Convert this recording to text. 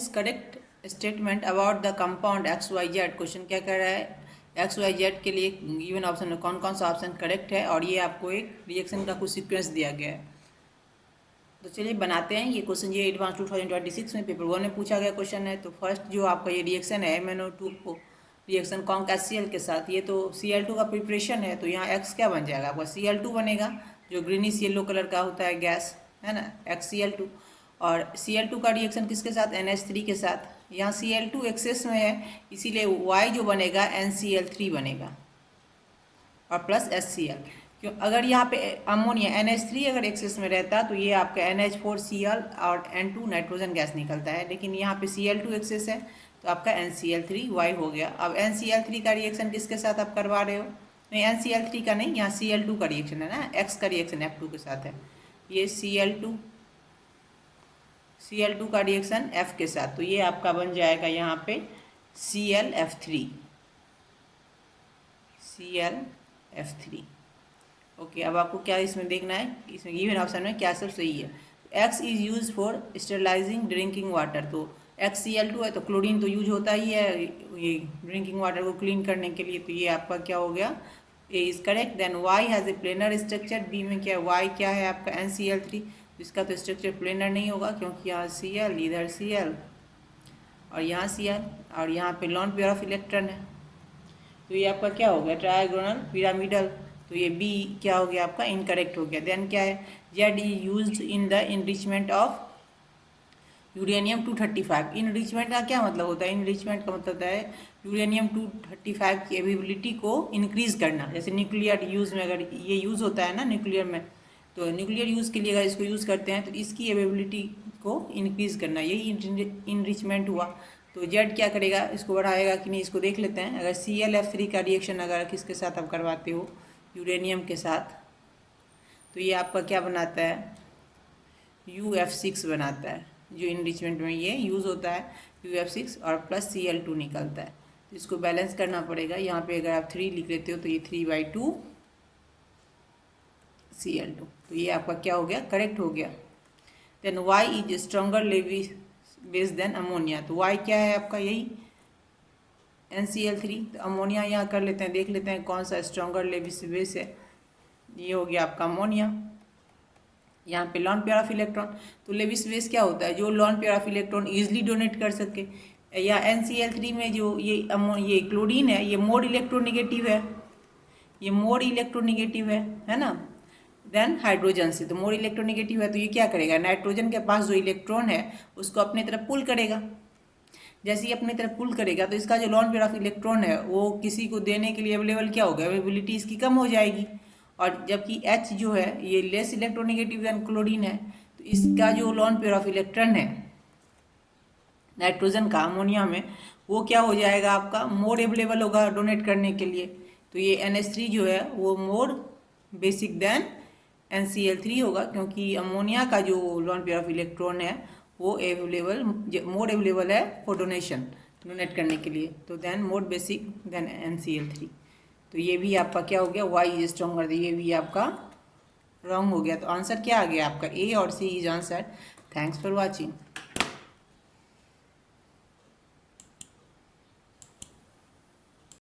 Correct statement about the compound X Y Z. Question क्या कह रहा है, एक्स वाई जेड के लिए गिवन ऑप्शन में कौन कौन सा ऑप्शन करेक्ट है, और ये आपको एक रिएक्शन का कुछ सीक्वेंस दिया गया है। तो चलिए बनाते हैं ये क्वेश्चन। ये एडवांस 2026 में पेपर 1 में पूछा गया क्वेश्चन है। तो फर्स्ट जो आपका ये रिएक्शन है MnO2 रिएक्शन कॉन्क HCl के साथ, ये तो Cl2 का प्रिपरेशन है। तो यहाँ X क्या बन जाएगा आपका, Cl2 बनेगा, जो ग्रीनिश येलो कलर का होता है गैस, है ना, XCl2। और Cl2 का रिएक्शन किसके साथ, NH3 के साथ। यहाँ Cl2 एक्सेस में है, इसीलिए Y जो बनेगा NCl3 बनेगा और प्लस HCl। क्यों, अगर यहाँ पे अमोनिया NH3 अगर एक्सेस में रहता तो ये आपका NH4Cl और N2 नाइट्रोजन गैस निकलता है, लेकिन यहाँ पे Cl2 एक्सेस है तो आपका NCl3Y हो गया। अब NCl3 का रिएक्शन किसके साथ आप करवा रहे हो, नहीं NCl3 का नहीं, यहाँ Cl2 का रिएक्शन है ना, X का रिएक्शन F2 के साथ है। ये Cl2 का रिएक्शन F के साथ, तो ये आपका बन जाएगा यहाँ पे ClF3। ओके, अब आपको क्या इसमें देखना है, इसमें गिवन ऑप्शन में क्या सब सही है। X is use for sterilising drinking water, तो XCl2 है तो क्लोरीन तो यूज होता ही है ये ड्रिंकिंग वाटर को क्लीन करने के लिए। तो ये आपका क्या हो गया, A is correct. Then Y has a planar structure, B में क्या Y क्या है आपका NCl3, इसका तो स्ट्रक्चर प्लेनर नहीं होगा क्योंकि यहाँ Cl, इधर Cl और यहाँ Cl, और यहाँ पे लॉन पेयर ऑफ इलेक्ट्रॉन है। तो ये आपका क्या हो गया, ट्रायगोनल पिरामिडल। तो ये बी क्या हो गया आपका, इनकरेक्ट हो गया। देन क्या है, Z is used in the enrichment of uranium 235। Enrichment का क्या मतलब होता है, इनरिचमेंट का मतलब होता है यूरेनियम 235 की एबिलिटी को इंक्रीज करना। जैसे न्यूक्लियर यूज़ में अगर ये यूज़ होता है ना न्यूक्लियर में, तो न्यूक्लियर यूज़ के लिए अगर इसको यूज़ करते हैं तो इसकी एबिलिटी को इंक्रीज करना, यही इनरिचमेंट हुआ। तो जेड क्या करेगा, इसको बढ़ाएगा कि नहीं, इसको देख लेते हैं। अगर ClF3 का रिएक्शन अगर किसके साथ आप करवाते हो, यूरेनियम के साथ, तो ये आपका क्या बनाता है, UF6 बनाता है, जो इनरिचमेंट में ये यूज़ होता है UF6 और प्लस Cl2 निकलता है। तो इसको बैलेंस करना पड़ेगा। यहाँ पे अगर आप 3 लिख लेते हो तो ये 3/2 Cl2, तो ये आपका क्या हो गया, करेक्ट हो गया। Then Y is stronger Lewis base than ammonia, तो Y क्या है आपका, यही NCl3। तो अमोनिया यहाँ कर लेते हैं, देख लेते हैं कौन सा स्ट्रॉन्गर लेविस बेस है। ये हो गया आपका अमोनिया। यहाँ पे लॉन पेयर ऑफ इलेक्ट्रॉन, तो लेविस बेस क्या होता है, जो lone pair of electron easily donate कर सके। या NCl3 में जो ये क्लोरीन है, ये मोर इलेक्ट्रोनिगेटिव है, ये मोर इलेक्ट्रोनिगेटिव है ना, देन हाइड्रोजन से। तो मोर इलेक्ट्रोनिगेटिव है तो ये क्या करेगा, नाइट्रोजन के पास जो इलेक्ट्रॉन है उसको अपनी तरफ पुल करेगा। जैसे ही अपनी तरफ पुल करेगा तो इसका जो लॉन पेयर ऑफ इलेक्ट्रॉन है वो किसी को देने के लिए अवेलेबल क्या होगा, अवेलेबिलिटी इसकी कम हो जाएगी। और जबकि H जो है ये लेस इलेक्ट्रोनिगेटिव देन क्लोरीन है, तो इसका जो लॉन पेयर ऑफ इलेक्ट्रॉन है नाइट्रोजन का अमोनिया में, वो क्या हो जाएगा आपका, मोर अवेलेबल होगा डोनेट करने के लिए। तो ये NH3 जो है वो मोर बेसिक देन NCl3 होगा, क्योंकि अमोनिया का जो लॉन पेयर ऑफ इलेक्ट्रॉन है वो मोर अवेलेबल है फॉर डोनेट करने के लिए। तो देन मोर बेसिक देन NCl3। तो ये भी आपका क्या हो गया, Y इज स्ट्रॉन्गर, ये भी आपका रॉन्ग हो गया। तो आंसर क्या आ गया आपका, A और C is answer. Thanks for watching.